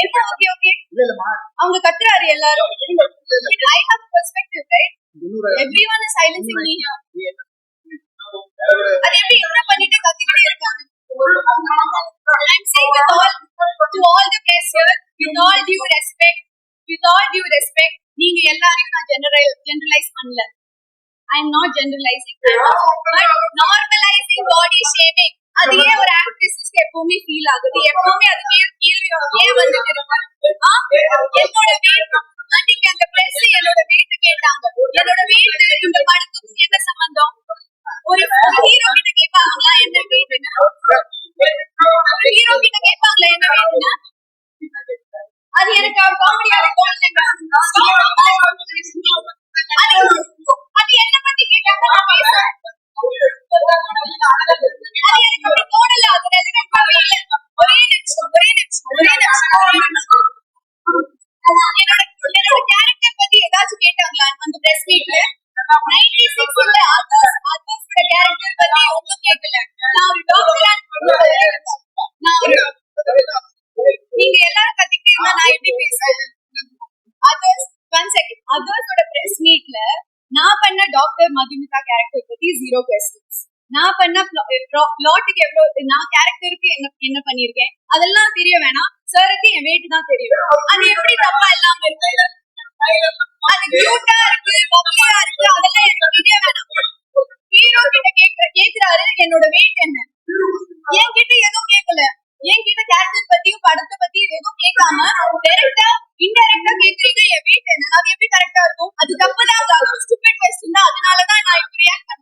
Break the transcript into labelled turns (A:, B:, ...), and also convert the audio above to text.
A: என்ன okay okay அவங்க கத்துறாரு எல்லாரும். I have perspective, right? Everyone is silencing me. அது எப்படி என்ன பண்ணிட்டு கத்திக்கிட்டே இருக்காங்க? I'm saying to all the press here, with all due respect, நீங்க எல்லாரையும் நான் generalize பண்ணல. I'm not generalizing, but normalizing body shaming. அது ஏன் ஒரு ஆக்ட்ரஸ்க்கு எப்பவுமே ஃபீல் ஆகுது? எப்பவுமே அது கேள்வி ஏன் வந்துட்டு இருக்கு? என்னோட வெயிட் அன்னைக்கு அந்த பிரஸ் என்னோட வெயிட் கேட்டாங்க. என்னோட வெயிட் இந்த படத்துக்கு என்ன சம்பந்தம்? ஒரு ஹீரோ கிட்ட கேட்பாங்களா என்ன வெயிட்னு? ஒரு ஹீரோ கிட்ட கேட்பாங்களா என்ன வெயிட்னு? அது எனக்கு காமெடியாக தோணுதுங்க. அது என்ன பத்தி கேட்டாங்க நான் பேசுறேன். அது எனக்கு அப்படி தோணல. அது ஒரே நிமிஷம் என்னோட கேரக்டர் பத்தி ஏதாச்சும் கேட்டாங்களா அந்த பிரஸ் மீட்ல? 96ல அதர்ஸ் கேரக்டர் பத்தி ஒன்றும் கேட்கல. நான் ஒரு டாக்டர், நீங்க எல்லாரும் கத்திக்கிட்டே இருந்தா நான் எப்படி பேசுறேன்? அதர்ஸ் அதர்ஸோட பிரஸ் மீட்ல நான் பண்ண டாக்டர் மதுமிதா கேரக்டர் பத்தி 0 questions. நான் பண்ண பிளாட்டுக்கு எவ்வளவு, நான் கேரக்டருக்கு என்ன பண்ணிருக்கேன் அதெல்லாம் தெரிய வேணாம். சாருக்கு என் வெயிட் தான் தெரியும். அது எப்படி தப்பா இல்லாம இருக்கு? அது கியூட்டா இருக்கு, பப்ளியா இருக்கு, அதெல்லாம் எனக்கு தெரிய வேணாம். ஹீரோ கிட்ட கேக்குறாரு என்னோட வெயிட் என்ன? என்கிட்ட எதுவும் கேட்கல. என்கிட்ட கேரக்டர் பத்தியும் படத்தை பத்தியும் எதுவும் கேட்காம டைரக்டா இன்டைரக்டா கேக்குறீங்க என் வெயிட் என்ன? அது எப்படி கரெக்டா இருக்கும்? அது தப்புதான். ஸ்டூபிட் क्वेश्चन தான். அதனாலதான் நான் இப்படி ரியாக்ட்